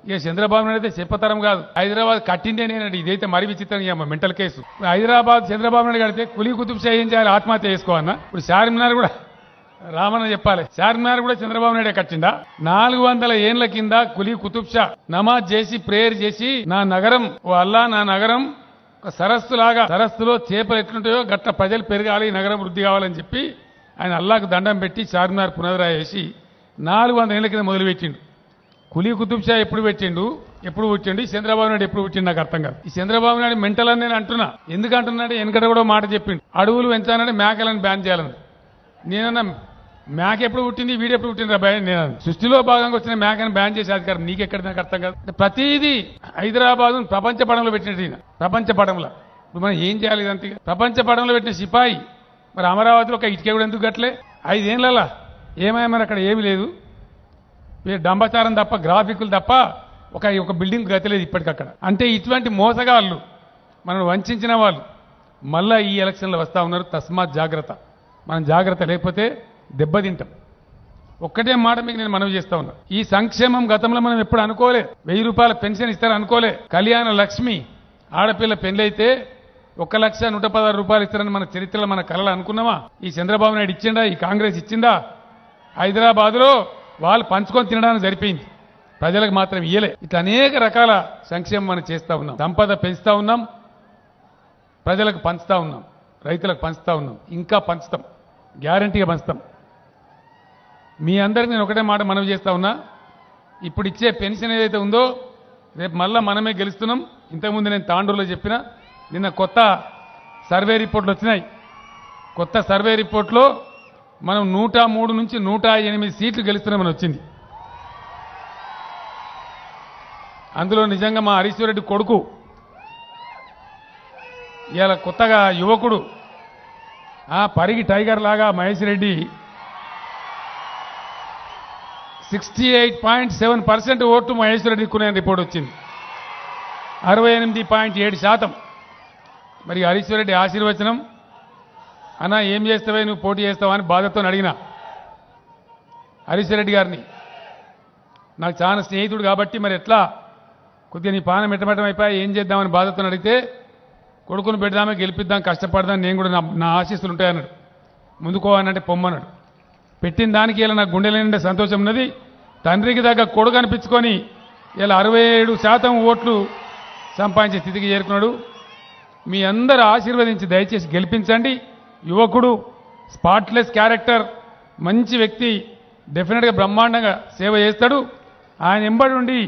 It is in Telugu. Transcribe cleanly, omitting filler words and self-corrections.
ఇక చంద్రబాబు నాయుడు అయితే చెప్పతరం కాదు. హైదరాబాద్ కట్టిందే నేనండి. ఇదైతే మరీ విచిత్రంగా మెంటల్ కేసు. హైదరాబాద్ చంద్రబాబు నాయుడు కడితే కులీ కుతుబ్ షా ఏం చేయాలి? ఆత్మహత్య చేసుకోవన్నా? ఇప్పుడు చార్మినార్ కూడా రామన్న చెప్పాలి. చార్మినార్ కూడా చంద్రబాబు నాయుడే కట్టిండా? 400 ఏళ్ల కింద కులీ కుతుబ్ షా నమాజ్ చేసి ప్రేయర్ చేసి నా నగరం ఓ అల్లా నా నగరం సరస్సు లాగా, సరస్సులో చేపలు ఎట్లుంటాయో గట్ట ప్రజలు పెరగాలి, నగరం వృద్ధి కావాలని చెప్పి ఆయన అల్లాకు దండం పెట్టి చార్మినార్ పునరాయ చేసి 400 ఏళ్ల కింద మొదలుపెట్టిండు. కులీ కుతుబ్ షా ఎప్పుడు పెట్టిండు, ఎప్పుడు పుట్టిండు? చంద్రబాబు నాయుడు ఎప్పుడు పుట్టిండు? నాకు అర్థం కాదు. ఈ చంద్రబాబు నాయుడు మెంటల్ అని నేను అంటున్నా. ఎందుకు అంటున్నాడు? వెనకట కూడా మాట చెప్పిండు, అడవులు పెంచాలంటే మేకలను బ్యాన్ చేయాలని. నేనన్నా మేక ఎప్పుడు పుట్టింది, వీడు ఎప్పుడు పుట్టిండ్రా భయ? నేను సృష్టిలో భాగంగా వచ్చిన మేకను బ్యాన్ చేసే అధికారం నీకెక్కడ? నాకు అర్థం కాదు. ప్రతిదీ హైదరాబాద్ ప్రపంచ పటంలో పెట్టినట్టు, ప్రపంచ పటంలో. ఇప్పుడు మనం ఏం చేయాలి? ఇదంతా ప్రపంచ పటంలో పెట్టిన సిపాయి మరి అమరావతిలో ఒక ఇటుక కూడా ఎందుకు గట్లే? 5 ఏళ్ళ ఏమైనా మరి అక్కడ ఏమీ లేదు, డంబచారం తప్ప, గ్రాఫిక్లు తప్ప ఒక బిల్డింగ్ గతి లేదు ఇప్పటికక్కడ. అంటే ఇటువంటి మోసగాళ్ళు, మనల్ని వంచిన వాళ్ళు మళ్ళా ఈ ఎలక్షన్లో వస్తూ ఉన్నారు. తస్మాత్ జాగ్రత్త. మనం జాగ్రత్త లేకపోతే దెబ్బతింటాం. ఒక్కటే మాట మీకు నేను మనవి చేస్తా ఉన్నా. ఈ సంక్షేమం గతంలో మనం ఎప్పుడు అనుకోలే. 1000 రూపాయల పెన్షన్ ఇస్తారు అనుకోలే. కళ్యాణ లక్ష్మి ఆడపిల్ల పెళ్ళైతే 1,116 రూపాయలు ఇస్తారని మన చరిత్రలో మన కళలు అనుకున్నామా? ఈ చంద్రబాబు నాయుడు ఇచ్చిండా? ఈ కాంగ్రెస్ ఇచ్చిందా? హైదరాబాద్లో వాళ్ళు పంచుకొని తినడానికి సరిపోయింది, ప్రజలకు మాత్రం ఇయ్యలే. ఇట్లా అనేక రకాల సంక్షేమం మనం చేస్తా ఉన్నాం. సంపద పెంచుతా ఉన్నాం, ప్రజలకు పంచుతా ఉన్నాం, రైతులకు పంచుతా ఉన్నాం, ఇంకా పంచుతాం, గ్యారంటీగా పంచుతాం. మీ అందరికి నేను ఒకటే మాట మనవి చేస్తా ఉన్నా. ఇప్పుడు ఇచ్చే పెన్షన్ ఏదైతే ఉందో రేపు మళ్ళా మనమే గెలుస్తున్నాం. ఇంతకుముందు నేను తాండూరులో చెప్పిన, నిన్న కొత్త సర్వే రిపోర్ట్లు వచ్చినాయి. కొత్త సర్వే రిపోర్ట్లో మనం 103 నుంచి 108 సీట్లు గెలుస్తున్నామని వచ్చింది. అందులో నిజంగా మా హరీశ్వర్ రెడ్డి కొడుకు ఇవాళ కొత్తగా యువకుడు పరిగి టైగర్ లాగా మహేష్ రెడ్డి 68.7% ఓట్లు మహేష్ రెడ్డి కొనే రిపోర్ట్ వచ్చింది. 68.7%. మరి హరీశ్వర్ రెడ్డి ఆశీర్వచనం, అన్నా ఏం చేస్తావే నువ్వు, పోటీ చేస్తావా అని బాధతో అడిగిన హరీశ్వర్ రెడ్డి గారిని. నాకు చాలా స్నేహితుడు కాబట్టి మరి ఎట్లా కొద్దిగా నీ పానం మెట్టమెట్టం అయిపోయి ఏం చేద్దామని బాధతో అడిగితే, కొడుకును పెడదామే, గెలిపిద్దాం, కష్టపడదాం, నేను కూడా నా ఆశీస్సులు ఉంటాయన్నాడు. ముందుకోవాలంటే పొమ్మన్నాడు. పెట్టిన దానికి ఇలా నాకు గుండె నిండా సంతోషం ఉన్నది. తండ్రికి దగ్గర కొడుకు అనిపించుకొని ఇలా 67% ఓట్లు సంపాదించే స్థితికి చేరుకున్నాడు. మీ అందరూ ఆశీర్వదించి దయచేసి గెలిపించండి. యువకుడు, స్పాట్లెస్ క్యారెక్టర్, మంచి వ్యక్తి, డెఫినెట్గా బ్రహ్మాండంగా సేవ చేస్తాడు. ఆయన ఎంబడి ఉండి